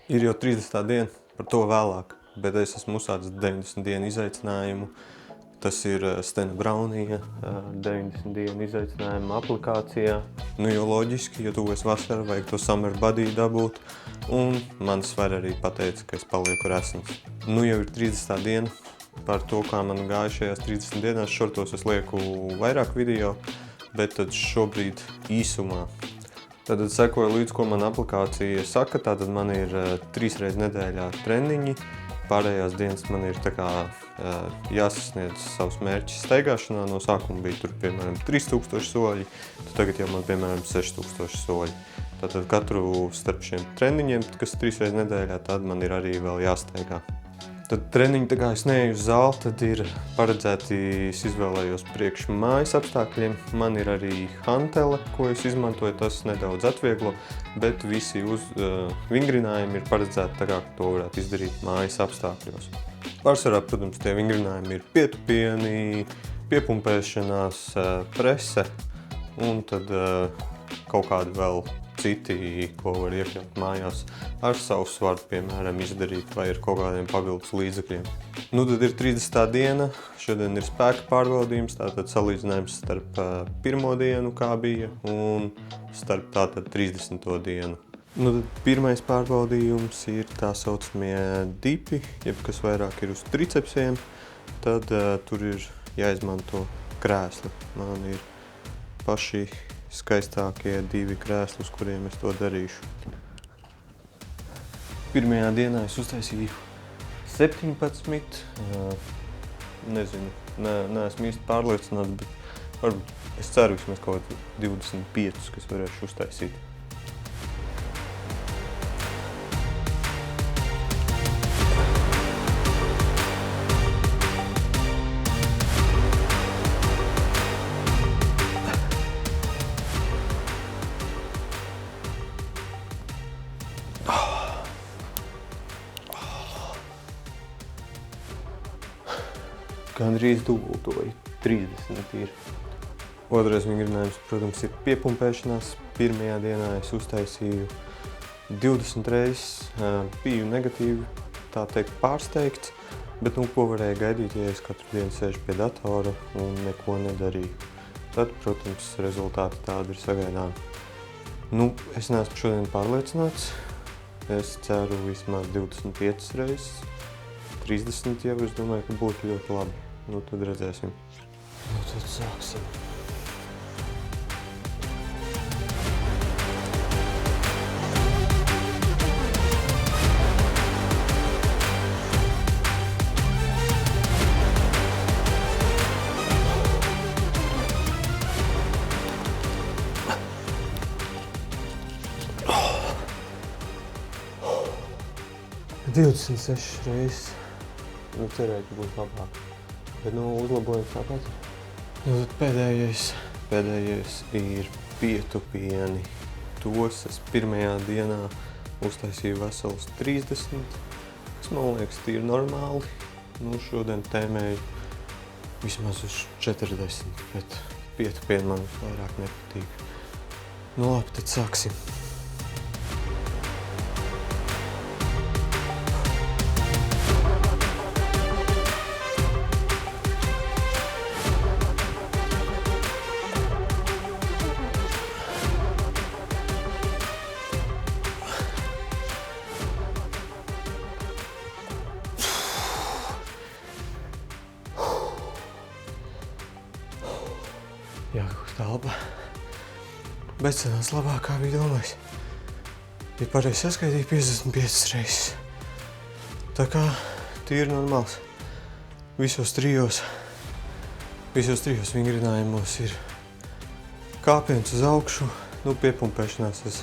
Ir jau 30. diena, par to vēlāk, bet es esmu uzsācis 90 dienu izaicinājumu. Tas ir Stena Braunija 90 dienu izaicinājuma aplikācijā. Nu, jo loģiski, ja tuvojas vasara, vajag to summer body dabūt. Un man svar arī pateica, ka es palieku resns. Nu, jau ir 30. diena. Par to, kā man gāja šajās 30 dienās, šortos es lieku vairāk video, bet tad šobrīd īsumā. Tad sekoju līdz, ko man aplikācija saka. Tātad man ir 3 reizes nedēļā treniņi. Pārējās dienas man ir tā kā jāsasniedz savus mērķus staigāšanā. No sākuma bija tur, piemēram, 3000 soļi, tad tagad jau man, piemēram, 6000 soļi. Tātad katru starp šiem treniņiem, kas 3 reizes nedēļā, tad man ir arī vēl jāstaigā. Tad treniņi, tā kā es neeju uz zāli, tad ir paredzēti, es izvēlējos priekš mājas apstākļiem. Man ir arī hantele, ko es izmantoju, tas nedaudz atvieglo, bet visi vingrinājumi ir paredzēti tā kā to varētu izdarīt mājas apstākļos. Pārsvarā, protams, tie vingrinājumi ir pietupieni, piepumpēšanās, prese un tad kaut kādi vēl citi, ko var iekļaut mājās ar savu svaru, piemēram, izdarīt vai ar kaut kādiem papildus līdzekļiem. Nu, tad ir 30. diena, šodien ir spēka pārbaudījums, tātad salīdzinājums starp pirmo dienu, kā bija, un starp tātad 30. dienu. Nu, tad pirmais pārbaudījums ir tā saucamie dipi, jeb kas vairāk ir uz tricepsiem, tad tur ir jāizmanto krēsli. Man ir paši skaistākie 2 krēsli, uz kuriem es to darīšu. Pirmajā dienā es uztaisīju 17, nezinu, neesmu īsti pārliecināts, bet varbūt es ceru vismaz kaut 25, kas varēšu uztaisīt. Gandrīz dubultoju, 30 ir. Otrais vingrinājums, protams, ir piepumpēšanās. Pirmajā dienā es uztaisīju 20 reizes, biju negatīvi, tā teikt, pārsteigts, bet nu, ko varēja gaidīt, ja es katru dienu sēžu pie datora un neko nedarīju. Tad, protams, rezultāti tādi ir sagaidāmi. Nu, es neesmu šodien pārliecināts. Es ceru vismaz 25 reizes. 30 jau es domāju, ka būtu ļoti labi. Nu, tad redzēsim. Nu, tad sāksim. Oh. 26 reizes. Nu, cerēju, ka būs labāk. Bet, nu, uzlabojums tāpat. Nu, tad pēdējais ir pietupieni. Tos es pirmajā dienā uztaisīju veselus 30, kas man liekas tīri normāli. Nu, šodien tēmēju vismaz uz 40, bet pietupieni man vairāk nepatīk. Nu, labi, tad sāksim. Jāgūst telpa. Bet sanāca labāk, kā bija domājis. Ja pareizi saskaitīju 55 reizes. Tā kā tīri normāls. Visos trijos vingrinājumos ir kāpiens uz augšu. Nu, piepumpēšanās es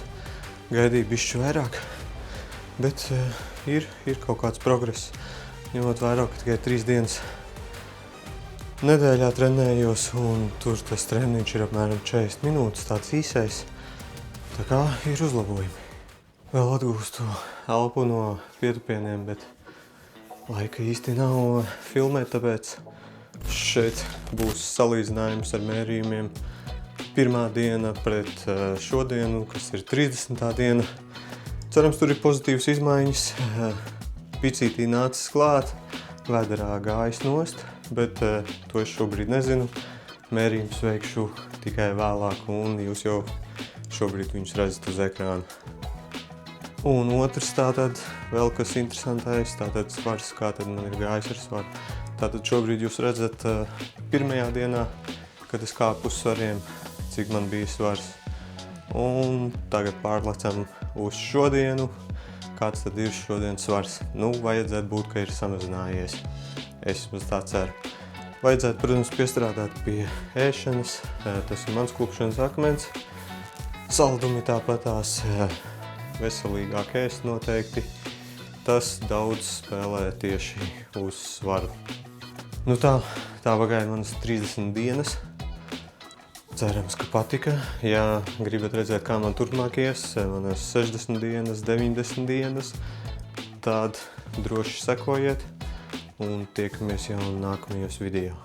gaidīju bišķi vairāk. Bet ir kaut kāds progress. Ņemot vairāk, ka tikai 3 dienas nedēļā trenējos, un tur tas treniņš ir apmēram 40 minūtes, tāds īsais. Tā kā ir uzlabojumi. Vēl atgūstu elpu no pietupieniem, bet laika īsti nav filmēt, tāpēc šeit būs salīdzinājums ar mērījumiem. Pirmā diena pret šodienu, kas ir 30. diena. Cerams, tur ir pozitīvas izmaiņas. Picītī nācis klāt, vēderā gājis nost, bet to es šobrīd nezinu. Mērījums veikšu tikai vēlāk, un jūs jau šobrīd viņus redzat uz ekrāna. Un otrs tātad, vēl kas interesantais, tātad svars, kā tad man ir gājis ar svaru. Tātad šobrīd jūs redzat pirmajā dienā, kad es kāpu uz svariem, cik man bija svars. Un tagad pārlecam uz šodienu. Kāds tad ir šodienas svars? Nu, vajadzētu būt, ka ir samazinājies. Es vismaz tā ceru. Vajadzētu, protams, piestrādāt pie ēšanas. Tas ir mans klupšanas akmens. Saldumi tāpatās veselīgāk ēst noteikti. Tas daudz spēlē tieši uz svaru. Nu tā pagāja manas 30 dienas. Cerams, ka patika. Ja gribat redzēt, kā man turpmāk ies, manas 60 dienas, 90 dienas, tad droši sekojiet un tiekamies jau nākamajos video.